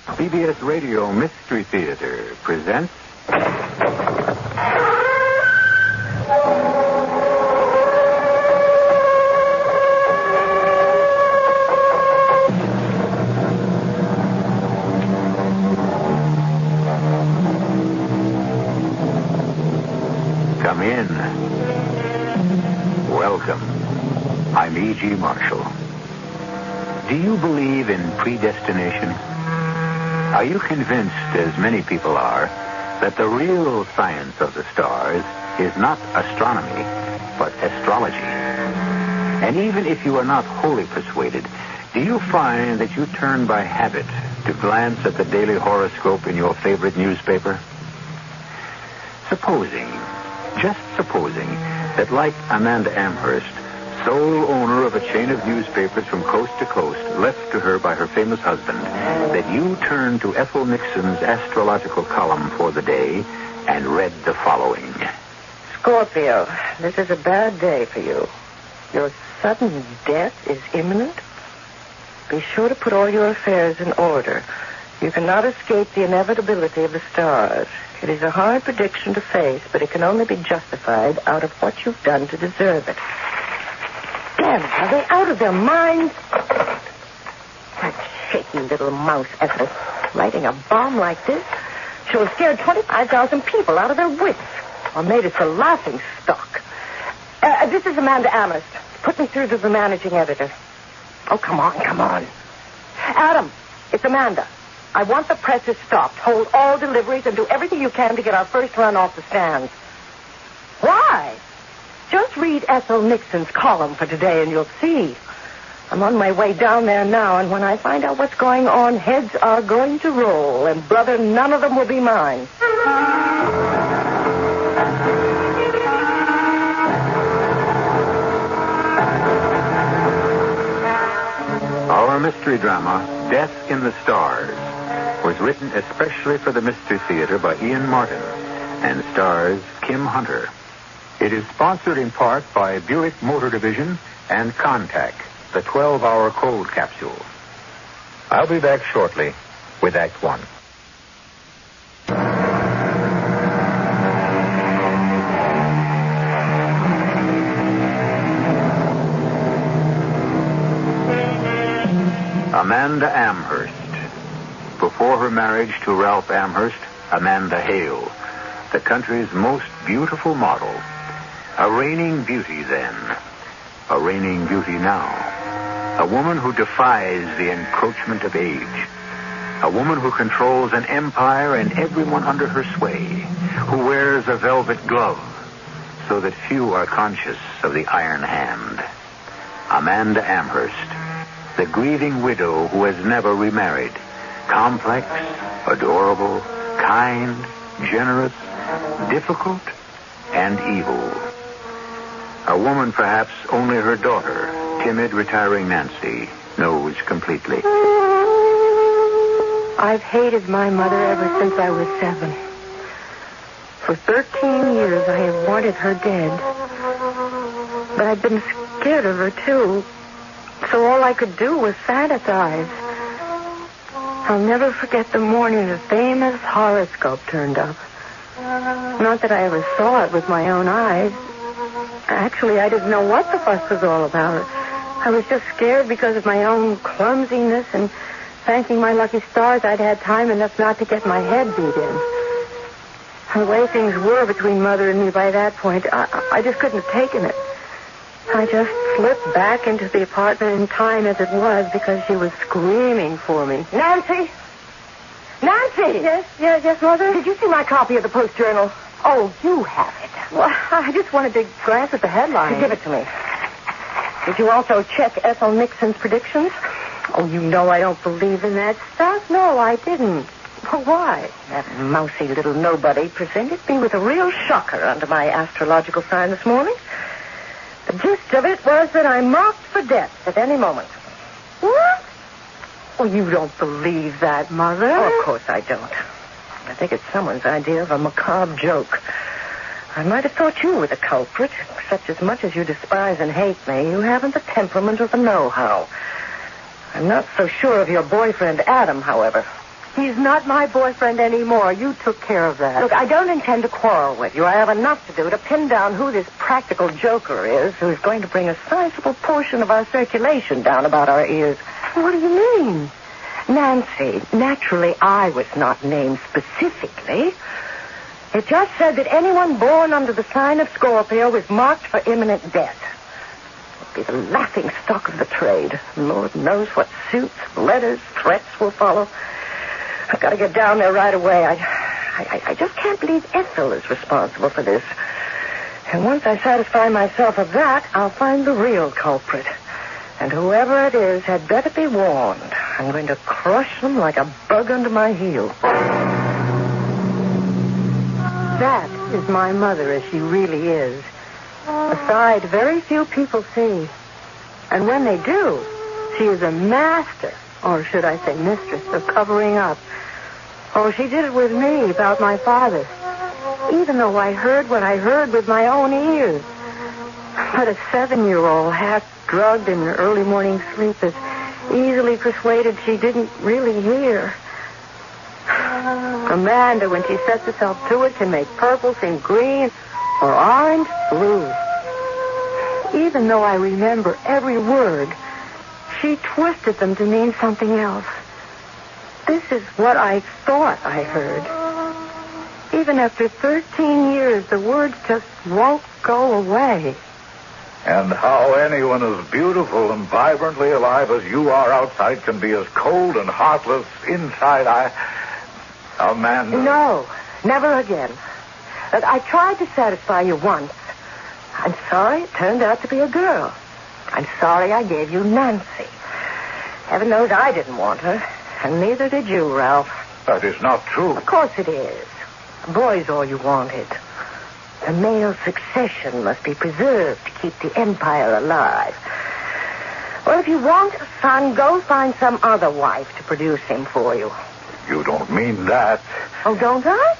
CBS Radio Mystery Theater presents... Come in. Welcome. I'm E.G. Marshall. Do you believe in predestination? Are you convinced, as many people are, that the real science of the stars is not astronomy, but astrology? And even if you are not wholly persuaded, do you find that you turn by habit to glance at the daily horoscope in your favorite newspaper? Just supposing, that like Amanda Amherst, sole owner of a chain of newspapers from coast to coast, left to her by her famous husband, that you turned to Ethel Nixon's astrological column for the day and read the following. Scorpio, this is a bad day for you. Your sudden death is imminent. Be sure to put all your affairs in order. You cannot escape the inevitability of the stars. It is a hard prediction to face, but it can only be justified out of what you've done to deserve it. Damn, are they out of their minds? That shaky little mouse, Ethel, lighting a bomb like this. She'll have scared 25,000 people out of their wits, or made us a laughing stock. This is Amanda Amherst. Put me through to the managing editor. Oh, come on. Adam, it's Amanda. I want the presses stopped. Hold all deliveries and do everything you can to get our first run off the stands. Why? Just read Ethel Nixon's column for today and you'll see. I'm on my way down there now, and when I find out what's going on, heads are going to roll, and brother, none of them will be mine. Our mystery drama, Death in the Stars, was written especially for the Mystery Theater by Ian Martin and stars Kim Hunter. It is sponsored in part by Buick Motor Division and Contact, the 12-hour cold capsule. I'll be back shortly with Act One. Amanda Amherst. Before her marriage to Ralph Amherst, Amanda Hale, the country's most beautiful model. A reigning beauty then. A reigning beauty now. A woman who defies the encroachment of age. A woman who controls an empire and everyone under her sway. Who wears a velvet glove so that few are conscious of the iron hand. Amanda Amherst, the grieving widow who has never remarried. Complex, adorable, kind, generous, difficult, and evil. A woman perhaps only her daughter, timid, retiring Nancy, knows completely. I've hated my mother ever since I was 7. For 13 years I have wanted her dead. But I've been scared of her, too. So all I could do was fantasize. I'll never forget the morning the famous horoscope turned up. Not that I ever saw it with my own eyes. Actually, I didn't know what the fuss was all about. I was just scared because of my own clumsiness and thanking my lucky stars I'd had time enough not to get my head beat in. The way things were between Mother and me by that point, I just couldn't have taken it. I just slipped back into the apartment in time as it was because she was screaming for me. Nancy! Nancy! Yes, Mother? Did you see my copy of the Post-Journal? Oh, you have it. Well, I just wanted to glance at the headline. Give it to me. Did you also check Ethel Nixon's predictions? Oh, you know I don't believe in that stuff. No, I didn't. Well, why? That mousy little nobody presented me with a real shocker under my astrological sign this morning. The gist of it was that I'm marked for death at any moment. What? Oh, you don't believe that, Mother? Oh, of course I don't. I think it's someone's idea of a macabre joke. I might have thought you were the culprit, except as much as you despise and hate me, you haven't the temperament or the know-how. I'm not so sure of your boyfriend, Adam, however. He's not my boyfriend anymore. You took care of that. Look, I don't intend to quarrel with you. I have enough to do to pin down who this practical joker is who's going to bring a sizable portion of our circulation down about our ears. What do you mean? Nancy, naturally I was not named specifically. It just said that anyone born under the sign of Scorpio was marked for imminent death. Be the laughing stock of the trade. Lord knows what suits, letters, threats will follow. I've got to get down there right away. I just can't believe Ethel is responsible for this. And once I satisfy myself of that, I'll find the real culprit. And whoever it is had better be warned. I'm going to crush them like a bug under my heel. That is my mother as she really is. A side very few people see. And when they do, she is a master, or should I say mistress, of covering up. Oh, she did it with me about my father. Even though I heard what I heard with my own ears. But a 7-year-old, half-drugged in her early morning sleep, is easily persuaded she didn't really hear. Amanda, when she sets herself to it, can make purple seem green or orange blue. Even though I remember every word, she twisted them to mean something else. This is what I thought I heard. Even after 13 years, the words just won't go away. And how anyone as beautiful and vibrantly alive as you are outside can be as cold and heartless inside, Amanda. No, never again. Look, I tried to satisfy you once. I'm sorry it turned out to be a girl. I'm sorry I gave you Nancy. Heaven knows I didn't want her, and neither did you, Ralph. That is not true. Of course it is. A boy's all you wanted. The male succession must be preserved to keep the empire alive. Well, if you want a son, go find some other wife to produce him for you. You don't mean that. Oh, don't I?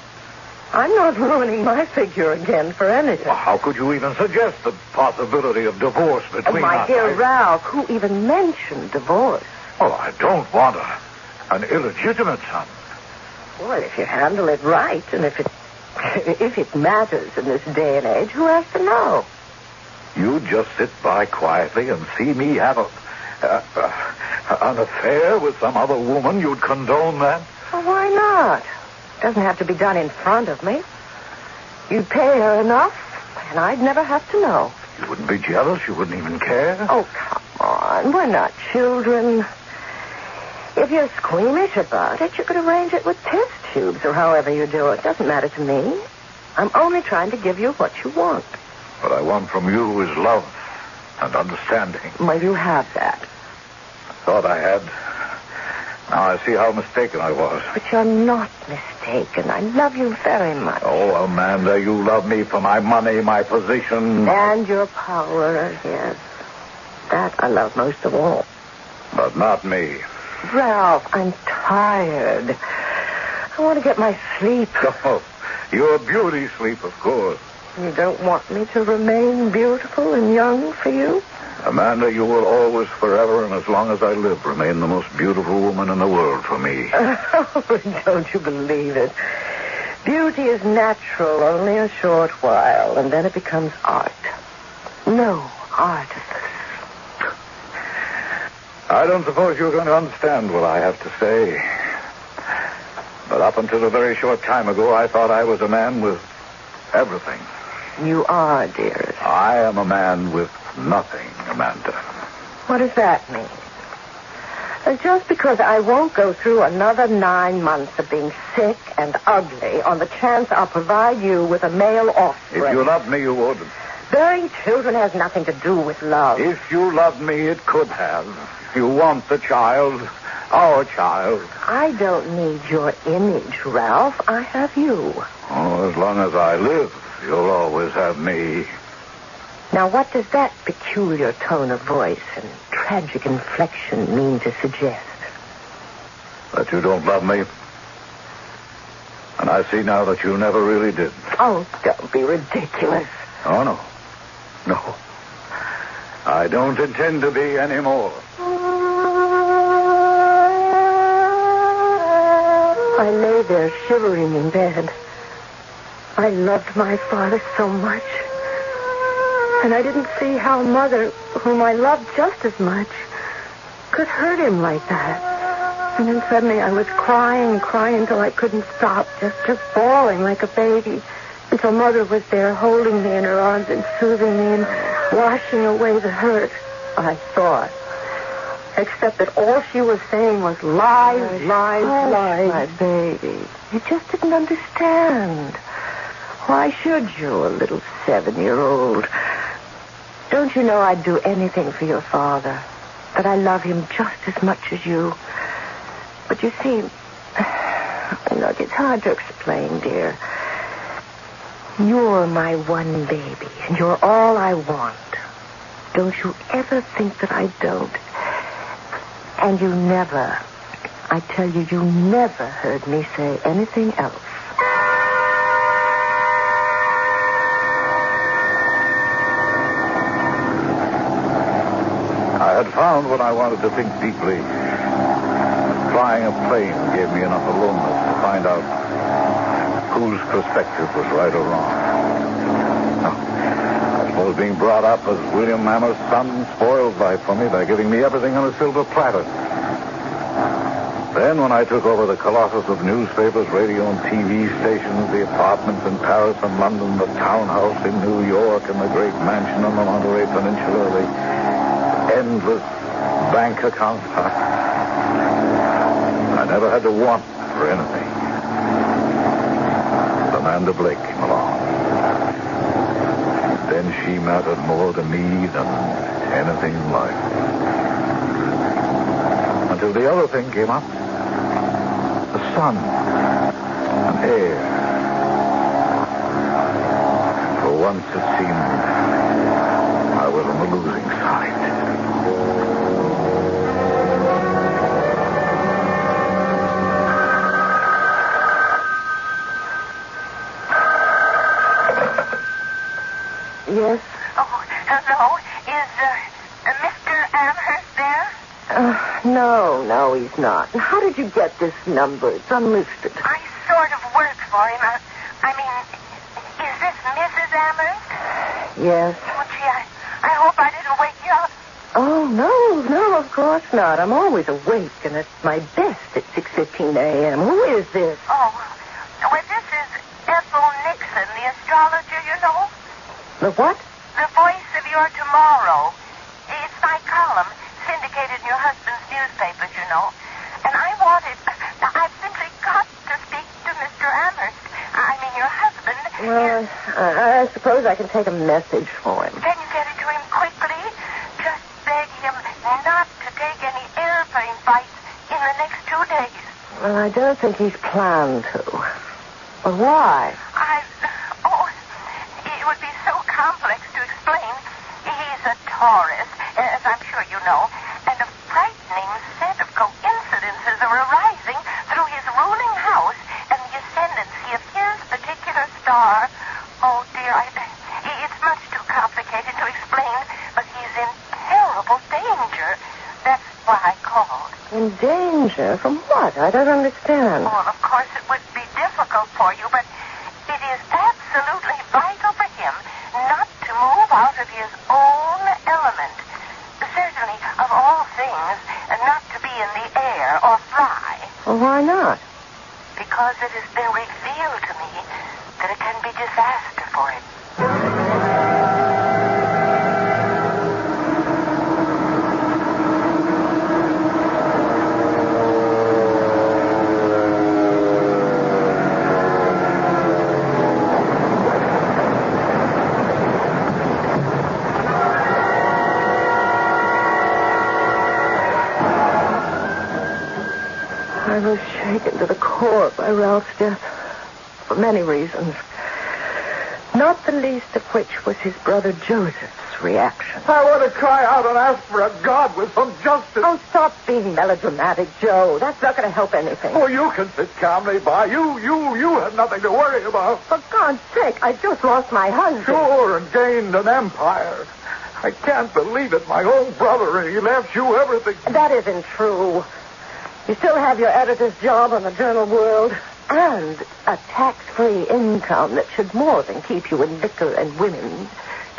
I'm not ruining my figure again for anything. Well, how could you even suggest the possibility of divorce between us? My dear Ralph, who even mentioned divorce? Well, I don't want an illegitimate son. Well, if you handle it right, and if it matters in this day and age, who has to know? You just sit by quietly and see me have an affair with some other woman. You'd condone that? Well, why not? It doesn't have to be done in front of me. You'd pay her enough, and I'd never have to know. You wouldn't be jealous? You wouldn't even care? Oh, come on. We're not children. If you're squeamish about it, you could arrange it with test tubes or however you do it. Doesn't matter to me. I'm only trying to give you what you want. What I want from you is love and understanding. Well, you have that. I thought I had. Now I see how mistaken I was. But you're not mistaken. I love you very much. Oh, Amanda, you love me for my money, my position. And your power, yes. That I love most of all. But not me. Ralph, I'm tired. I want to get my sleep. Oh, your beauty sleep, of course. You don't want me to remain beautiful and young for you? Amanda, you will always, forever, and as long as I live, remain the most beautiful woman in the world for me. Oh, don't you believe it? Beauty is natural only a short while, and then it becomes art. No, artifice. I don't suppose you're going to understand what I have to say. But up until a very short time ago, I thought I was a man with everything. You are, dearest. I am a man with nothing, Amanda. What does that mean? Just because I won't go through another 9 months of being sick and ugly on the chance I'll provide you with a male offspring. If you loved me, you would. Bearing children has nothing to do with love. If you loved me, it could have. You want the child, our child. I don't need your image, Ralph. I have you. Oh, as long as I live, you'll always have me. Now, what does that peculiar tone of voice and tragic inflection mean to suggest? That you don't love me. And I see now that you never really did. Oh, don't be ridiculous. Oh, no. No. I don't intend to be anymore. I lay there shivering in bed. I loved my father so much. And I didn't see how Mother, whom I loved just as much, could hurt him like that. And then suddenly I was crying till I couldn't stop, just bawling like a baby, until Mother was there holding me in her arms and soothing me and washing away the hurt, I thought. Except that all she was saying was lies. My baby. You just didn't understand. Why should you, a little 7-year-old? Don't you know I'd do anything for your father? That I love him just as much as you. But you see, look, it's hard to explain, dear. You're my one baby, and you're all I want. Don't you ever think that I don't. And you never, I tell you, you never heard me say anything else. I had found when I wanted to think deeply. Flying a plane gave me enough aloneness to find out whose perspective was right or wrong. I suppose being brought up as William Amherst's son spoiled life for me by giving me everything on a silver platter. Then when I took over the colossus of newspapers, radio and TV stations, the apartments in Paris and London, the townhouse in New York, and the great mansion on the Monterey Peninsula, the endless bank accounts, I never had to want for anything. Amanda Blake came along. Then she mattered more to me than anything in life. Until the other thing came up. The son. An heir. For once it seemed I was on the losing side. Yes? Oh, hello. Is Mr. Amherst there? No, he's not. How did you get this number? It's unlisted. I sort of work for him. I mean, is this Mrs. Amherst? Yes. Oh, gee, I hope I didn't wake you up. Oh, no, of course not. I'm always awake, and at my best at 6:15 a.m. Who is this? Oh, well, this is Ethel Nixon, the astrologer, you know. The what? The voice of your tomorrow. It's my column, syndicated in your husband's newspapers, you know. And I've simply got to speak to Mr. Amherst. I mean, your husband. Well, I suppose I can take a message for him. Can you get it to him quickly? Just beg him not to take any airplane flights in the next 2 days. Well, I don't think he's planned to. But why? It would be so complex to explain. He's a Taurus, as I'm sure you know, and a frightening set of coincidences are arising through his ruling house and the ascendancy of his particular star. Oh, dear, it's much too complicated to explain, but he's in terrible danger. That's why I called. In danger? From what? I don't understand. Well, of course, it would be difficult for you, but it is absolutely vital for him not to move out of his own element. Certainly, of all things, not to be in the air or fly. Well, why not? Because it has been revealed to me that it can be disaster for him. I was shaken to the core by Ralph's death for many reasons. Not the least of which was his brother Joseph's reaction. I want to cry out and ask for a God with some justice. Oh, stop being melodramatic, Joe. That's not going to help anything. Oh, you can sit calmly by. You have nothing to worry about. For God's sake, I just lost my husband. Sure, and gained an empire. I can't believe it. My own brother, and he left you everything. That isn't true. You still have your editor's job on the Journal World and a tax-free income that should more than keep you in liquor and women.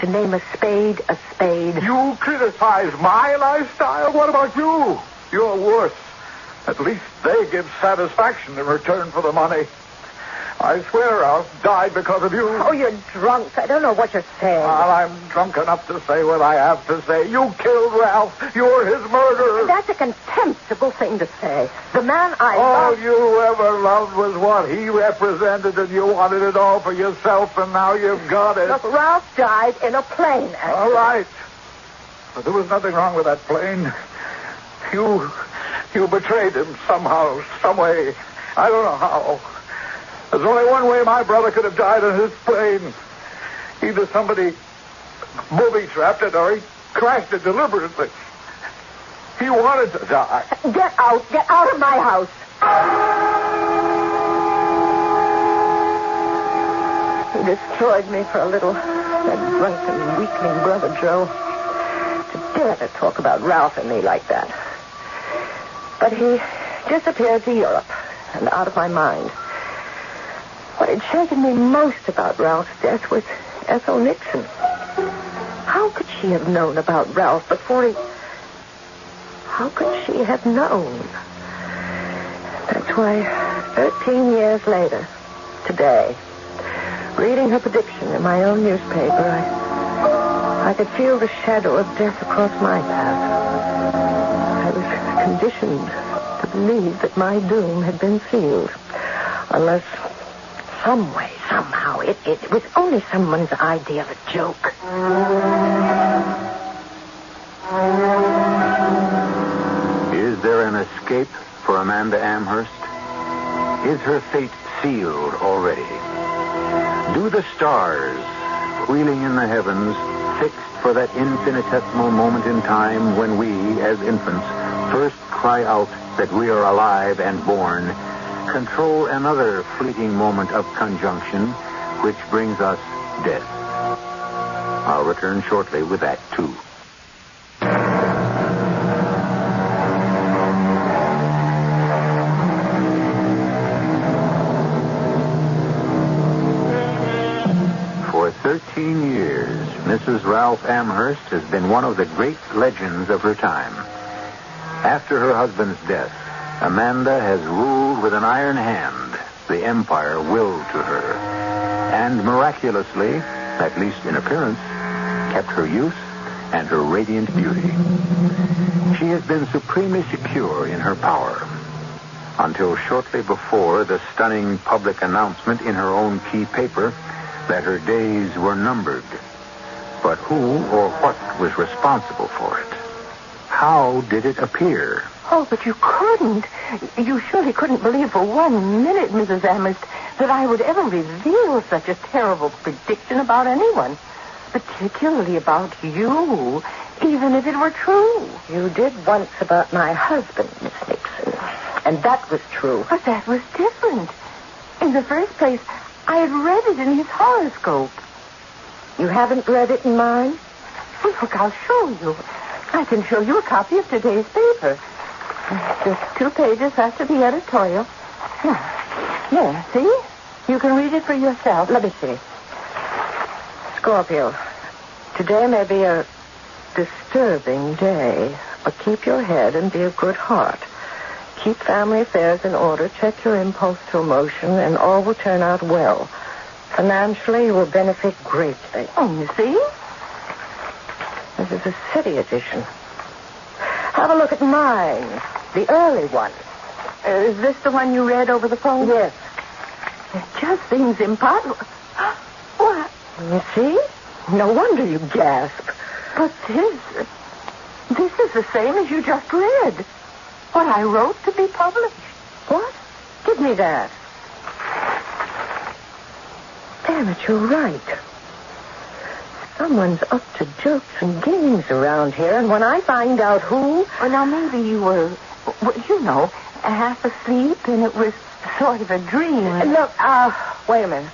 To name a spade a spade. You criticize my lifestyle? What about you? You're worse. At least they give satisfaction in return for the money. I swear Ralph died because of you. Oh, you're drunk. I don't know what you're saying. Well, I'm drunk enough to say what I have to say. You killed Ralph. You're his murderer. That's a contemptible thing to say. The man I All loved... you ever loved was what he represented, and you wanted it all for yourself, and now you've got it. Look, Ralph died in a plane accident. All right. But there was nothing wrong with that plane. You betrayed him somehow, some way. I don't know how. There's only one way my brother could have died on his plane. Either somebody booby-trapped it or he crashed it deliberately. He wanted to die. Get out of my house. He destroyed me for a little. That drunken, weakling brother, Joe. To dare to talk about Ralph and me like that. But he disappeared to Europe and out of my mind. What had shaken me most about Ralph's death was Ethel Nixon. How could she have known about Ralph before he... How could she have known? That's why 13 years later, today, reading her prediction in my own newspaper, I could feel the shadow of death across my path. I was conditioned to believe that my doom had been sealed. Unless... some way, somehow, it was only someone's idea of a joke. Is there an escape for Amanda Amherst? Is her fate sealed already? Do the stars, wheeling in the heavens, fixed for that infinitesimal moment in time when we, as infants, first cry out that we are alive and born, control another fleeting moment of conjunction which brings us death? I'll return shortly with Act 2. For 13 years, Mrs. Ralph Amherst has been one of the great legends of her time. After her husband's death, Amanda has ruled with an iron hand the empire willed to her, and miraculously, at least in appearance, kept her youth and her radiant beauty. She has been supremely secure in her power, until shortly before the stunning public announcement in her own key paper that her days were numbered. But who or what was responsible for it? How did it appear? Oh, but you couldn't. You surely couldn't believe for 1 minute, Mrs. Amherst, that I would ever reveal such a terrible prediction about anyone. Particularly about you, even if it were true. You did once about my husband, Miss Nixon. And that was true. But that was different. In the first place, I had read it in his horoscope. You haven't read it in mine? Well, look, I'll show you. I can show you a copy of today's paper. Just 2 pages after the editorial. There, see? You can read it for yourself. Let me see. Scorpio, today may be a disturbing day, but keep your head and be of good heart. Keep family affairs in order, check your impulse to emotion, and all will turn out well. Financially, you will benefit greatly. Oh, you see? This is a city edition. Have a look at mine, the early one. Is this the one you read over the phone? Yes. It just seems impossible. What? You see? No wonder you gasp. But this is the same as you just read. What I wrote to be published. What? Give me that. Damn it, you're right. Someone's up to jokes and games around here, and when I find out who... Well, now, maybe you were, half asleep, and it was sort of a dream. Look, wait a minute.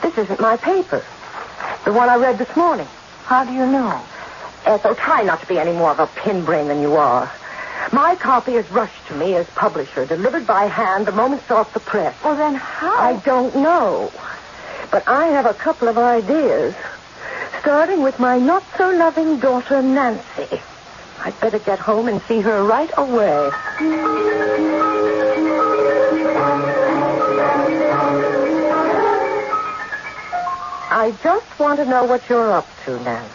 This isn't my paper. The one I read this morning. How do you know? Ethel, try not to be any more of a pinbrain than you are. My copy is rushed to me as publisher, delivered by hand the moment it's off the press. Well, then how? I don't know. But I have a couple of ideas. Starting with my not-so-loving daughter, Nancy. I'd better get home and see her right away. I just want to know what you're up to, Nancy.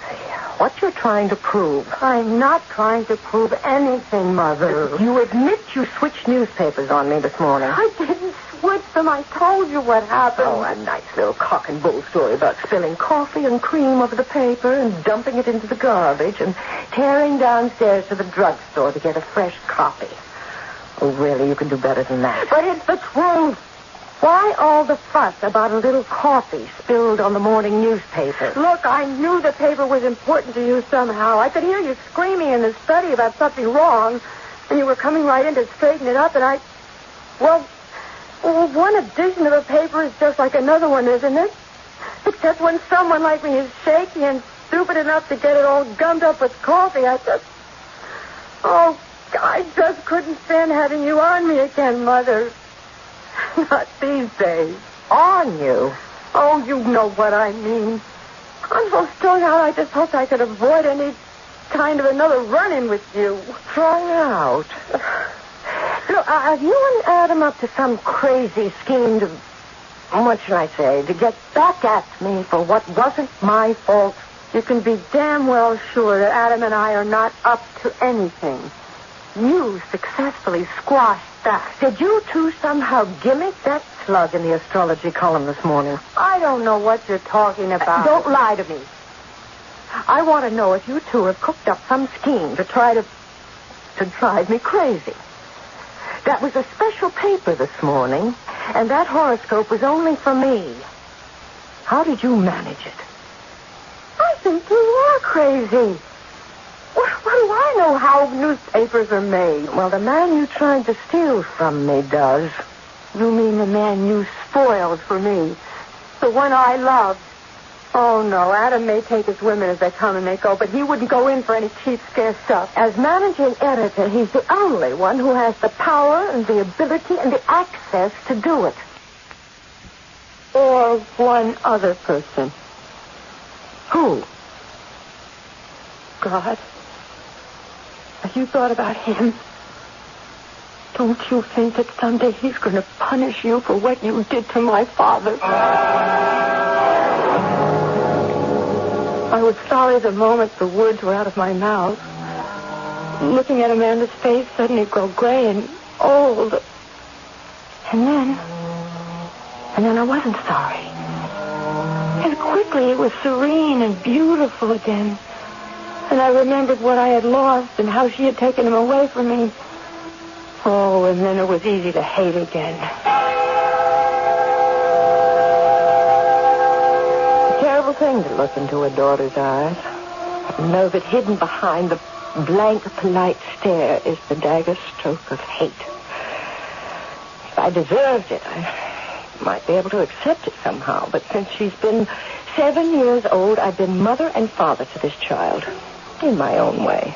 What you're trying to prove. I'm not trying to prove anything, Mother. You admit you switched newspapers on me this morning. I didn't switch them. I told you what happened. Oh, a nice little cock and bull story about spilling coffee and cream over the paper and dumping it into the garbage and tearing downstairs to the drugstore to get a fresh copy. Oh, really, you can do better than that. But it's the truth. Why all the fuss about a little coffee spilled on the morning newspaper? Look, I knew the paper was important to you somehow. I could hear you screaming in the study about something wrong, and you were coming right in to straighten it up, and Well, one edition of a paper is just like another one, isn't it? Except when someone like me is shaky and stupid enough to get it all gummed up with coffee, I just couldn't stand having you on me again, Mother. Not these days. On you? Oh, you know what I mean. I'm so strung out, I just hoped I could avoid any kind of another run-in with you. Strung out? Look, are you and Adam up to some crazy scheme to... What shall I say? To get back at me for what wasn't my fault? You can be damn well sure that Adam and I are not up to anything. You successfully squashed that. Did you two somehow gimmick that slug in the astrology column this morning? I don't know what you're talking about. Don't lie to me. I want to know if you two have cooked up some scheme to drive me crazy. That was a special paper this morning, and that horoscope was only for me. How did you manage it? I think you are crazy. What do I know how newspapers are made? Well, the man you tried to steal from me does. You mean the man you spoiled for me? The one I loved? Oh, no, Adam may take his women as they come and they go, but he wouldn't go in for any cheap, scare stuff. As managing editor, he's the only one who has the power and the ability and the access to do it. Or one other person. Who? God. Have you thought about him? Don't you think that someday he's going to punish you for what you did to my father? I was sorry the moment the words were out of my mouth. Looking at Amanda's face suddenly grow gray and old. And then I wasn't sorry. And quickly it was serene and beautiful again. And I remembered what I had lost and how she had taken him away from me. Oh, and then it was easy to hate again. A terrible thing to look into a daughter's eyes. And know that hidden behind the blank, polite stare is the dagger stroke of hate. If I deserved it, I might be able to accept it somehow. But since she's been 7 years old, I've been mother and father to this child. In my own way.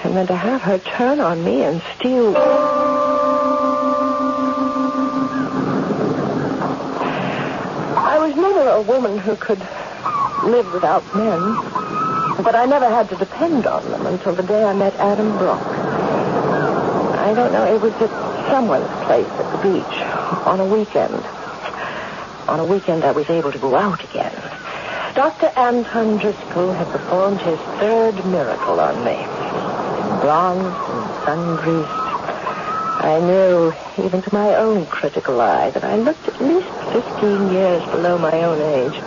And then to have her turn on me and steal... I was never a woman who could live without men. But I never had to depend on them until the day I met Adam Brock. I don't know, it was at someone's place at the beach on a weekend. On a weekend I was able to go out again. Dr. Anton Driscoll had performed his third miracle on me. Bronzed and sun-greased, I knew, even to my own critical eye, that I looked at least 15 years below my own age.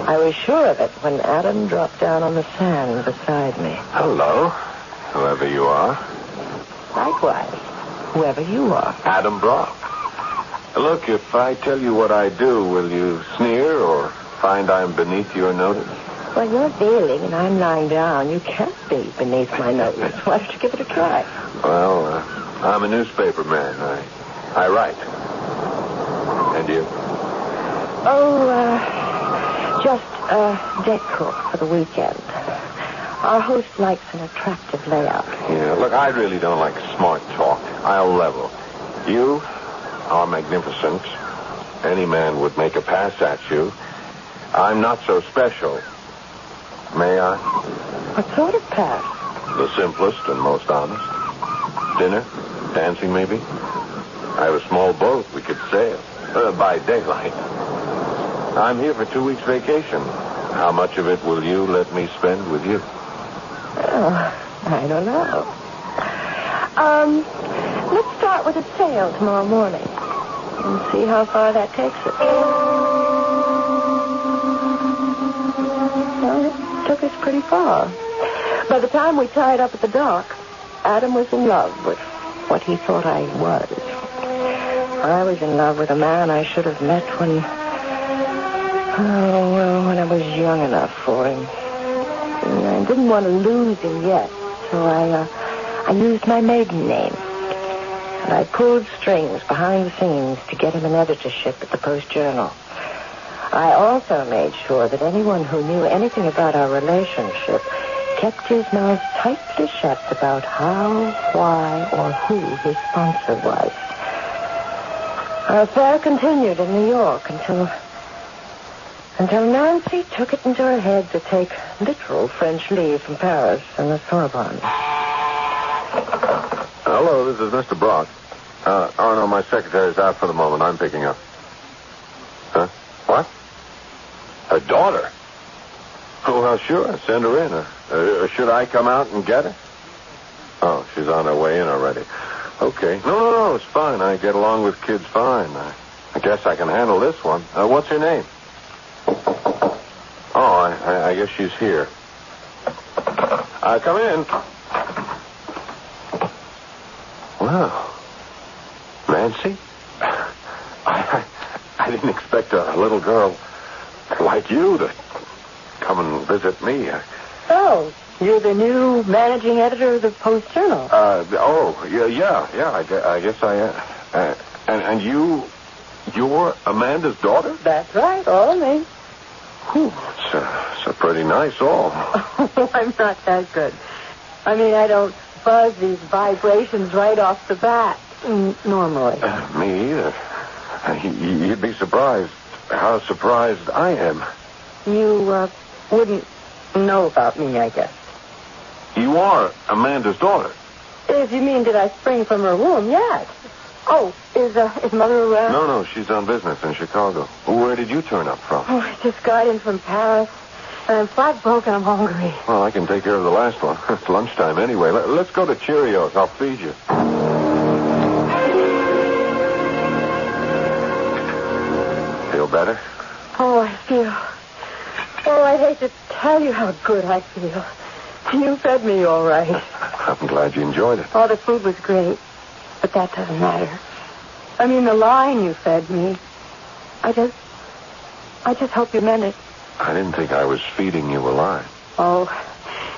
I was sure of it when Adam dropped down on the sand beside me. Hello, whoever you are. Likewise, whoever you are. Adam Brock. Look, if I tell you what I do, will you sneer or find I'm beneath your notice? Well, you're bailing and I'm lying down. You can't be beneath my notice. Why don't you give it a try? Well, I'm a newspaper man. I write. And you? Oh, just a deck cook for the weekend. Our host likes an attractive layout. Yeah, look, I really don't like smart talk. I'll level. You are magnificent. Any man would make a pass at you. I'm not so special. May I? What sort of pass? The simplest and most honest. Dinner? Dancing, maybe? I have a small boat. We could sail. By daylight. I'm here for 2 weeks vacation. How much of it will you let me spend with you? Oh, I don't know. Let's start with a sail tomorrow morning and see how far that takes us. Well, it took us pretty far. By the time we tied up at the dock, Adam was in love with what he thought I was. I was in love with a man I should have met when I was young enough for him. And I didn't want to lose him yet, so I used my maiden name. And I pulled strings behind the scenes to get him an editorship at the Post-Journal. I also made sure that anyone who knew anything about our relationship kept his mouth tightly shut about how, why, or who his sponsor was. Our affair continued in New York until Nancy took it into her head to take literal French leave from Paris and the Sorbonne. Hello, this is Mr. Brock. No, my secretary's out for the moment. I'm picking up. Huh? What? A daughter? Oh, well, sure. Send her in. Should I come out and get her? Oh, she's on her way in already. Okay. No, it's fine. I get along with kids fine. I guess I can handle this one. What's her name? Oh, I guess she's here. Come in. Well, Nancy? I didn't expect a little girl like you to come and visit me. Oh, you're the new managing editor of the Post-Journal. Yeah. I guess I am. And you're Amanda's daughter? That's right, all me. It's a pretty nice all. Oh, I'm not that good. I mean, I don't buzz these vibrations right off the bat, normally. Me either. You'd be surprised how surprised I am. You wouldn't know about me, I guess. You are Amanda's daughter. If you mean, did I spring from her womb? Yes. Oh, is Mother around? No, she's on business in Chicago. Where did you turn up from? Oh, I just got in from Paris. And I'm flat broke and I'm hungry. Well, I can take care of the last one. It's lunchtime anyway. Let's go to Cheerios. I'll feed you. Feel better? Oh, I feel... Oh, I'd hate to tell you how good I feel. You fed me all right. I'm glad you enjoyed it. Oh, the food was great. But that doesn't matter. I mean, the line you fed me. I just hope you meant it. I didn't think I was feeding you a lie. Oh,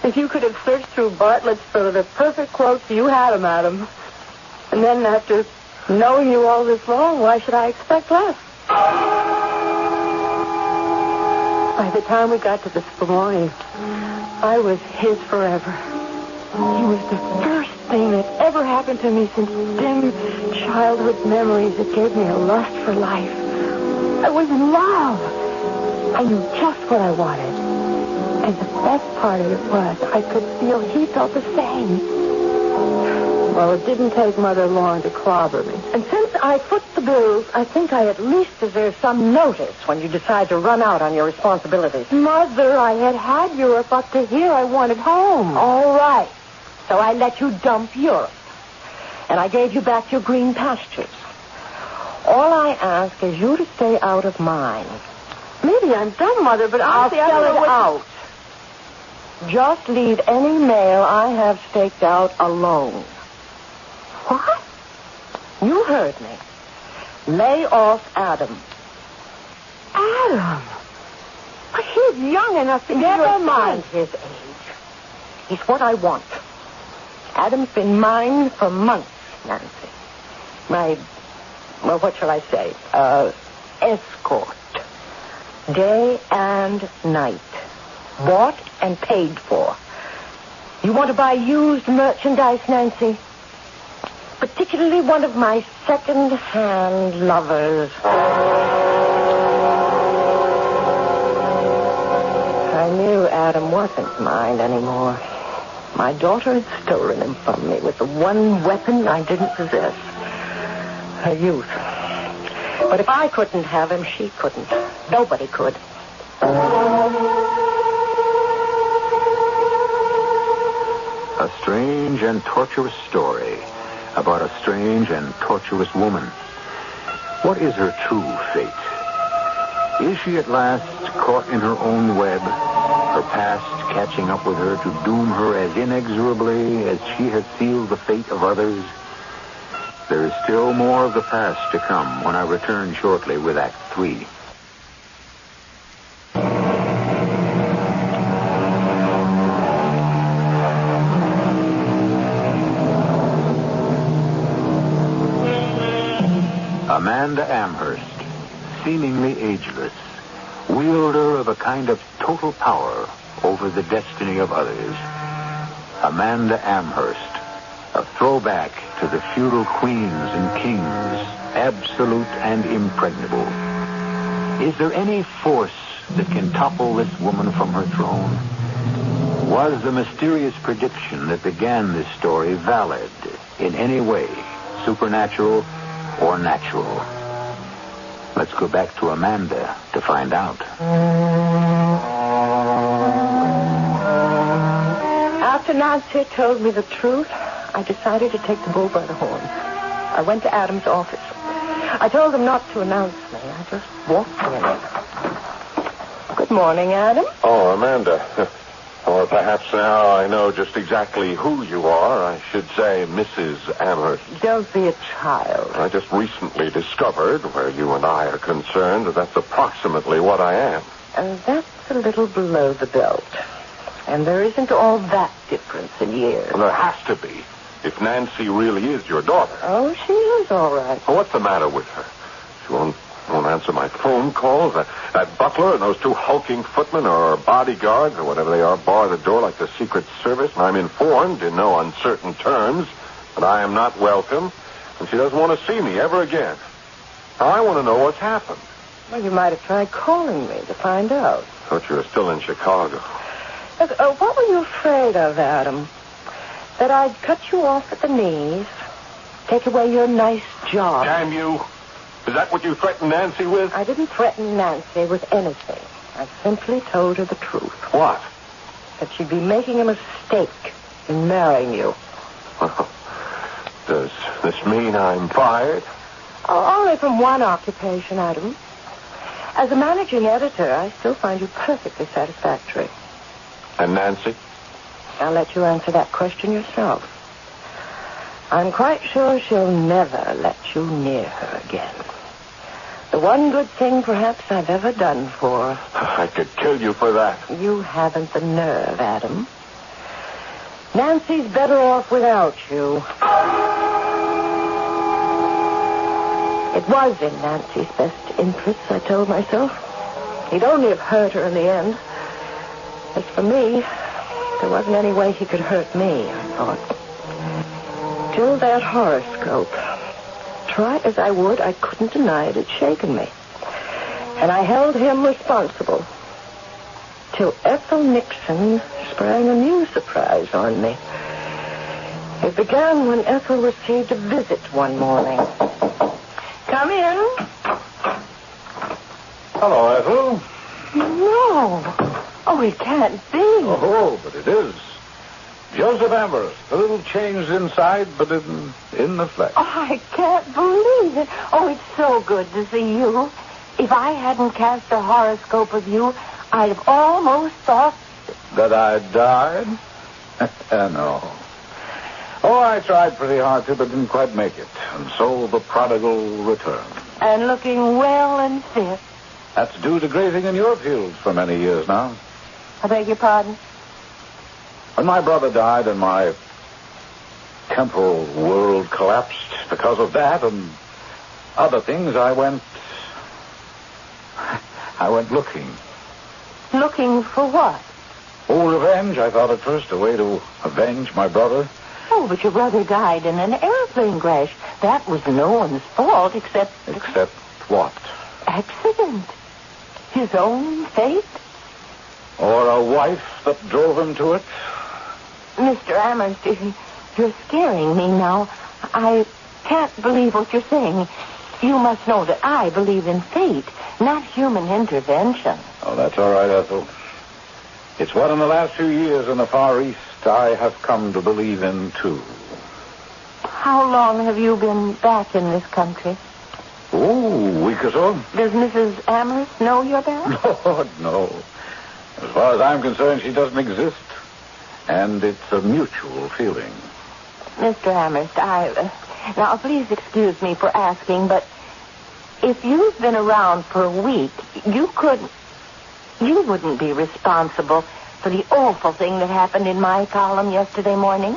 if you could have searched through Bartlett's for the perfect quotes, you had them, Adam. And then after knowing you all this long, why should I expect less? By the time we got to the Spumoni, I was his forever. He was the first thing that ever happened to me since dim childhood memories that gave me a lust for life. I was in love. I knew just what I wanted. And the best part of it was I could feel he felt the same. Well, it didn't take Mother long to clobber me. And since I foot the bills, I think I at least deserve some notice when you decide to run out on your responsibilities. Mother, I had Europe up to here. I wanted home. All right. So I let you dump Europe. And I gave you back your green pastures. All I ask is you to stay out of mine. Maybe I'm dumb, Mother, but I'll spell it out. Just leave any mail I have staked out alone. What? You heard me. Lay off Adam. Adam? But he's young enough to... Never mind his age. He's what I want. Adam's been mine for months, Nancy. What shall I say? Escort. Day and night. Bought and paid for. You want to buy used merchandise, Nancy? Particularly one of my second-hand lovers. I knew Adam wasn't mine anymore. My daughter had stolen him from me with the one weapon I didn't possess. Her youth. But if I couldn't have him, she couldn't. Nobody could. A strange and torturous story about a strange and tortuous woman. What is her true fate? Is she at last caught in her own web, her past catching up with her to doom her as inexorably as she has sealed the fate of others? There is still more of the past to come when I return shortly with Act 3. Amanda Amherst, seemingly ageless, wielder of a kind of total power over the destiny of others. Amanda Amherst, a throwback to the feudal queens and kings, absolute and impregnable. Is there any force that can topple this woman from her throne? Was the mysterious prediction that began this story valid in any way, supernatural or natural? Let's go back to Amanda to find out. After Nancy told me the truth, I decided to take the bull by the horns. I went to Adam's office. I told him not to announce me. I just walked in. Good morning, Adam. Oh, Amanda. Or perhaps now I know just exactly who you are. I should say Mrs. Amherst. Don't be a child. I just recently discovered, where you and I are concerned, that that's approximately what I am. And that's a little below the belt. And there isn't all that difference in years. Well, there has to be, if Nancy really is your daughter. Oh, she is all right. Well, what's the matter with her? She won't answer my phone calls. That butler and those two hulking footmen or bodyguards or whatever they are bar the door like the Secret Service, and I'm informed in no uncertain terms that I am not welcome, and she doesn't want to see me ever again. Now, I want to know what's happened. Well, you might have tried calling me to find out. Thought you were still in Chicago. Look, what were you afraid of, Adam? That I'd cut you off at the knees, take away your nice job. Damn you. Is that what you threatened Nancy with? I didn't threaten Nancy with anything. I simply told her the truth. What? That she'd be making a mistake in marrying you. Well, does this mean I'm fired? Only from one occupation, Adam. As a managing editor, I still find you perfectly satisfactory. And Nancy? I'll let you answer that question yourself. I'm quite sure she'll never let you near her again. The one good thing, perhaps, I've ever done for her. I could kill you for that. You haven't the nerve, Adam. Nancy's better off without you. It was in Nancy's best interests, I told myself. He'd only have hurt her in the end. As for me, there wasn't any way he could hurt me, I thought. Till that horoscope. Try as I would, I couldn't deny it had shaken me. And I held him responsible. Till Ethel Nixon sprang a new surprise on me. It began when Ethel received a visit one morning. Come in. Hello, Ethel. No. Oh, it can't be. Oh, but it is. Joseph Amherst, a little changed inside, but in the flesh. Oh, I can't believe it. Oh, it's so good to see you. If I hadn't cast a horoscope of you, I'd have almost thought... That I died? No. Oh, I tried pretty hard to, but didn't quite make it. And so the prodigal returned. And looking well and fit. That's due to grazing in your fields for many years now. I beg your pardon? When my brother died and my temporal world collapsed because of that and other things, I went looking. Looking for what? Oh, revenge, I thought at first, a way to avenge my brother. Oh, but your brother died in an airplane crash. That was no one's fault except... Except what? Accident. His own fate. Or a wife that drove him to it? Mr. Amherst, you're scaring me now. I can't believe what you're saying. You must know that I believe in fate, not human intervention. Oh, that's all right, Ethel. It's what in the last few years in the Far East I have come to believe in, too. How long have you been back in this country? Oh, a week or so. Does Mrs. Amherst know you're back? Lord, no. As far as I'm concerned, she doesn't exist. And it's a mutual feeling. Mr. Amherst, now, please excuse me for asking, but if you've been around for a week, you wouldn't be responsible for the awful thing that happened in my column yesterday morning?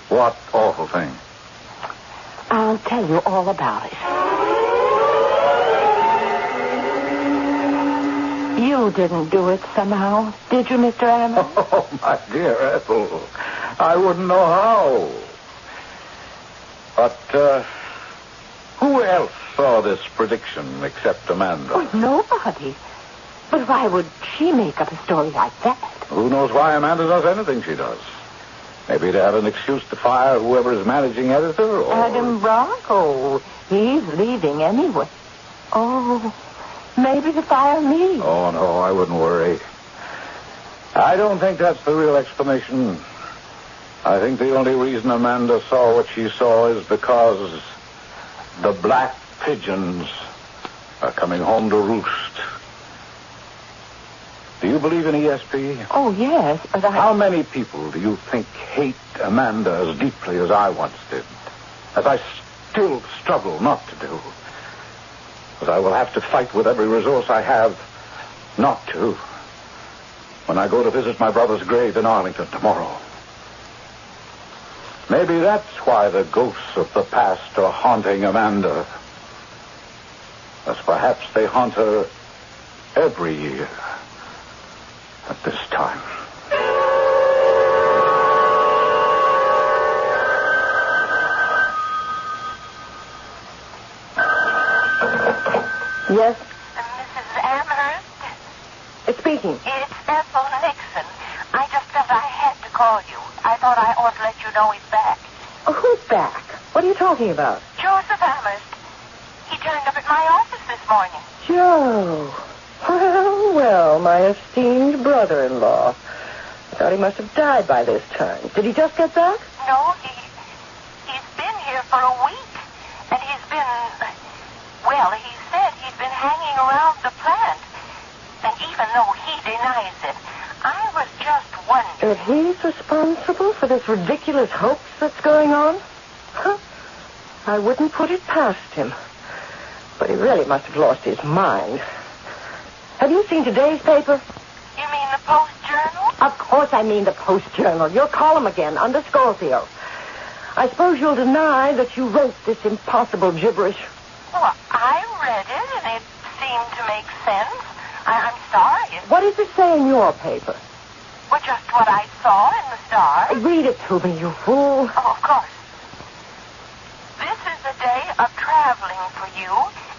What awful thing? I'll tell you all about it. You didn't do it somehow, did you, Mr. Amherst? Oh, my dear Ethel, I wouldn't know how. But, who else saw this prediction except Amanda? Oh, nobody. But why would she make up a story like that? Who knows why Amanda does anything she does? Maybe to have an excuse to fire whoever is managing editor, or... Adam Brock? Oh, he's leaving anyway. Oh, maybe to fire me. Oh, no, I wouldn't worry. I don't think that's the real explanation. I think the only reason Amanda saw what she saw is because the black pigeons are coming home to roost. Do you believe in ESP? Oh, yes, but How many people do you think hate Amanda as deeply as I once did? As I still struggle not to do. As I will have to fight with every resource I have not to when I go to visit my brother's grave in Arlington tomorrow. Maybe that's why the ghosts of the past are haunting Amanda. As perhaps they haunt her every year at this time. Yes? Mrs. Amherst? Speaking. It's Ethel Nixon. I just felt I had to call you. I thought I ought to let you know he's back. Oh, who's back? What are you talking about? Joseph Amherst. He turned up at my office this morning. Joe. Well, my esteemed brother-in-law. I thought he must have died by this time. Did he just get back? No, he's been here for a week. And he's been... Well, he said he's been hanging around the plant. And even though he denies it, I was just wondering... If he's responsible for this ridiculous hoax that's going on? Huh? I wouldn't put it past him. But he really must have lost his mind. Have you seen today's paper? You mean the Post-Journal? Of course I mean the Post-Journal. Your column again, under Scorpio. I suppose you'll deny that you wrote this impossible gibberish. Well, I read it, and it seemed to make sense. I'm sorry. What does it say in your paper? Well, just what I saw in the Star. Read it to me, you fool. Oh, of course. This is a day of traveling for you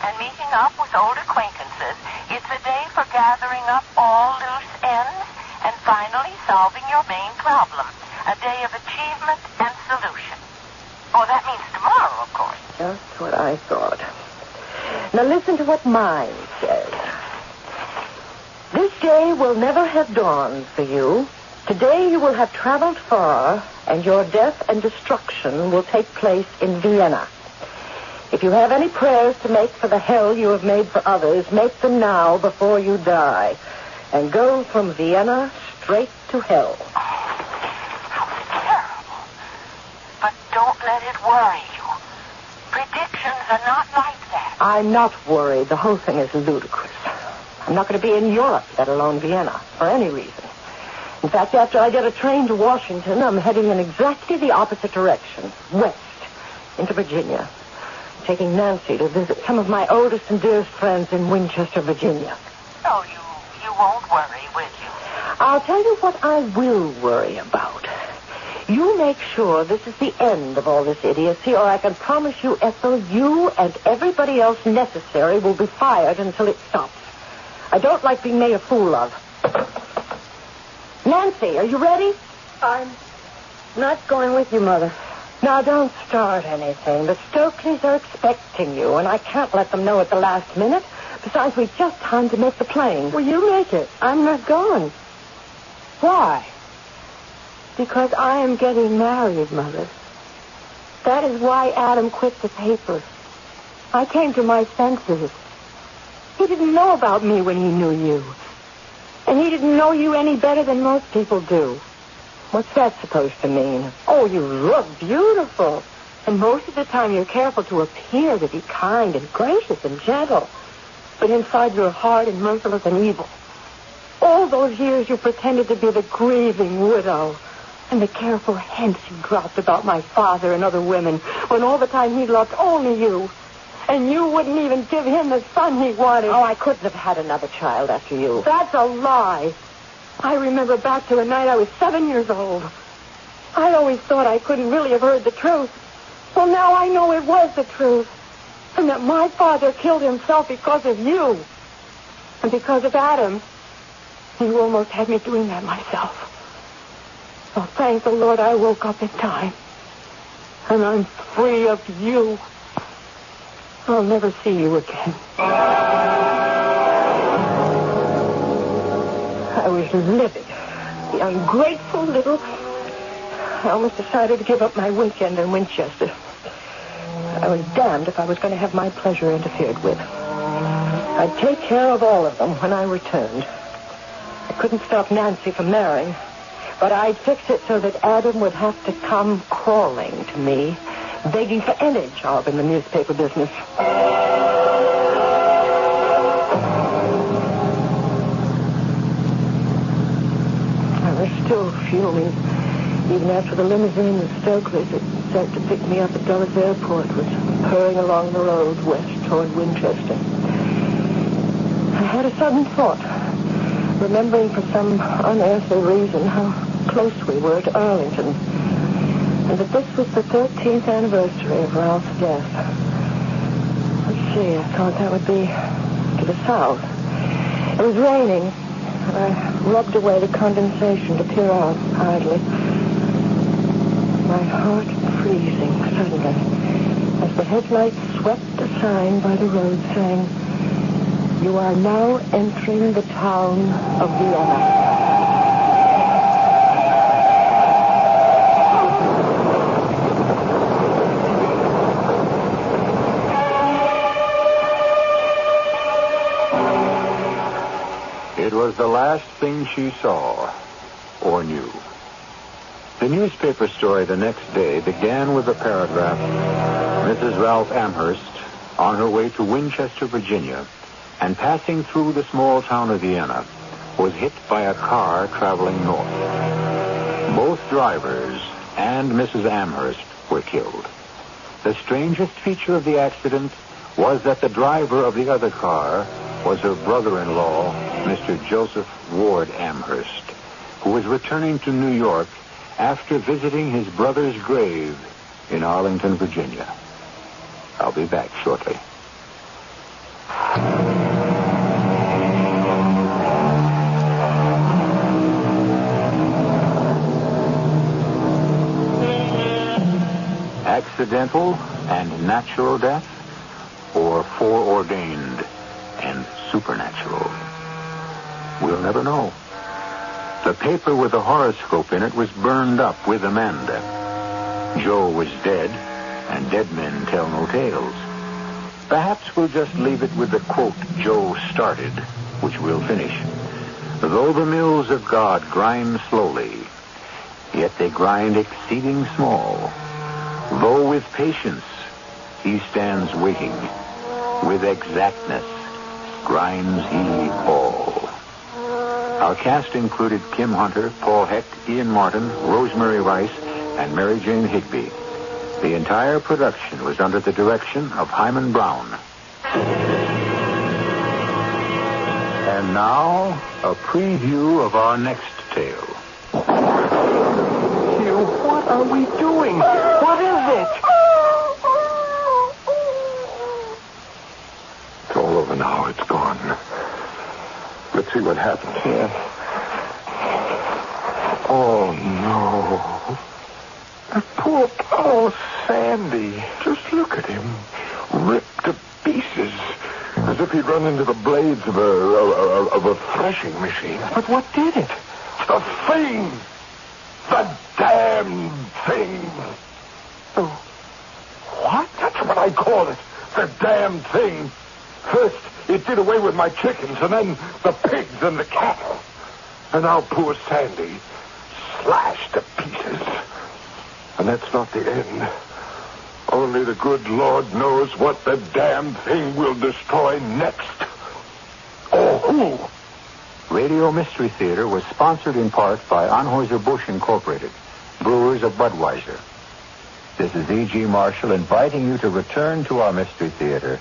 and meeting up with old acquaintances. It's a day for gathering up all loose ends and finally solving your main problem. A day of achievement and solution. Oh, that means tomorrow, of course. Just what I thought. Now listen to what mine says. This day will never have dawned for you. Today you will have traveled far, and your death and destruction will take place in Vienna. If you have any prayers to make for the hell you have made for others, make them now before you die, and go from Vienna straight to hell. How terrible. But don't let it worry you. Predictions are not like that. I'm not worried. The whole thing is ludicrous. I'm not going to be in Europe, let alone Vienna, for any reason. In fact, after I get a train to Washington, I'm heading in exactly the opposite direction, west, into Virginia, taking Nancy to visit some of my oldest and dearest friends in Winchester, Virginia. Oh, you won't worry, will you? I'll tell you what I will worry about. You make sure this is the end of all this idiocy, or I can promise you, Ethel, you and everybody else necessary will be fired until it stops. I don't like being made a fool of. Nancy, are you ready? I'm not going with you, Mother. Now, don't start anything. The Stokeleys are expecting you, and I can't let them know at the last minute. Besides, we've just time to make the plane. Well, you make it. I'm not going. Why? Because I am getting married, Mother. That is why Adam quit the paper. I came to my senses. He didn't know about me when he knew you. And he didn't know you any better than most people do. What's that supposed to mean? Oh, you look beautiful. And most of the time you're careful to appear to be kind and gracious and gentle. But inside you're hard and merciless and evil. All those years you pretended to be the grieving widow. And the careful hints you dropped about my father and other women, when all the time he loved only you. And you wouldn't even give him the son he wanted. Oh, I couldn't have had another child after you. That's a lie. I remember back to a night I was 7 years old. I always thought I couldn't really have heard the truth. Well, now I know it was the truth. And that my father killed himself because of you. And because of Adam. You almost had me doing that myself. Oh, thank the Lord I woke up in time. And I'm free of you. I'll never see you again. I was livid. The ungrateful little... I almost decided to give up my weekend in Winchester. I was damned if I was going to have my pleasure interfered with. I'd take care of all of them when I returned. I couldn't stop Nancy from marrying, but I'd fix it so that Adam would have to come crawling to me, begging for any job in the newspaper business. I was still fuming, even after the limousine with Stokely's that sent to pick me up at Dulles Airport was purring along the road west toward Winchester. I had a sudden thought, remembering for some unearthly reason how close we were to Arlington, and that this was the 13th anniversary of Ralph's death. Let's see, I thought that would be to the south. It was raining, and I rubbed away the condensation to peer out idly. My heart freezing suddenly as the headlights swept a sign by the road saying, "You are now entering the town of Vienna." It was the last thing she saw or knew. The newspaper story the next day began with the paragraph, "Mrs. Ralph Amherst, on her way to Winchester, Virginia, and passing through the small town of Vienna, was hit by a car traveling north. Both drivers and Mrs. Amherst were killed. The strangest feature of the accident was that the driver of the other car was her brother-in-law, Mr. Joseph Ward Amherst, who was returning to New York after visiting his brother's grave in Arlington, Virginia. I'll be back shortly. Accidental and natural death, or foreordained and supernatural? We'll never know. The paper with the horoscope in it was burned up with Amanda. Joe was dead, and dead men tell no tales. Perhaps we'll just leave it with the quote Joe started, which we'll finish. Though the mills of God grind slowly, yet they grind exceeding small. Though with patience he stands waiting, with exactness grinds he all. Our cast included Kim Hunter, Paul Hecht, Ian Martin, Rosemary Rice, and Mary Jane Higbee. The entire production was under the direction of Hyman Brown. And now, a preview of our next tale. Hugh, what are we doing? What is it? It's all over now. It's gone. Let's see what happens. Yeah. Oh, no. Poor Sandy. Just look at him. Ripped to pieces. As if he'd run into the blades of a threshing machine. But what did it? The thing! The damn thing! Oh. What? That's what I call it. The damn thing. First, it did away with my chickens, and then the pigs and the cattle. And now poor Sandy, slashed to pieces. And that's not the end. Only the good Lord knows what the damn thing will destroy next. Or who? Radio Mystery Theater was sponsored in part by Anheuser-Busch Incorporated, brewers of Budweiser. This is E.G. Marshall inviting you to return to our Mystery Theater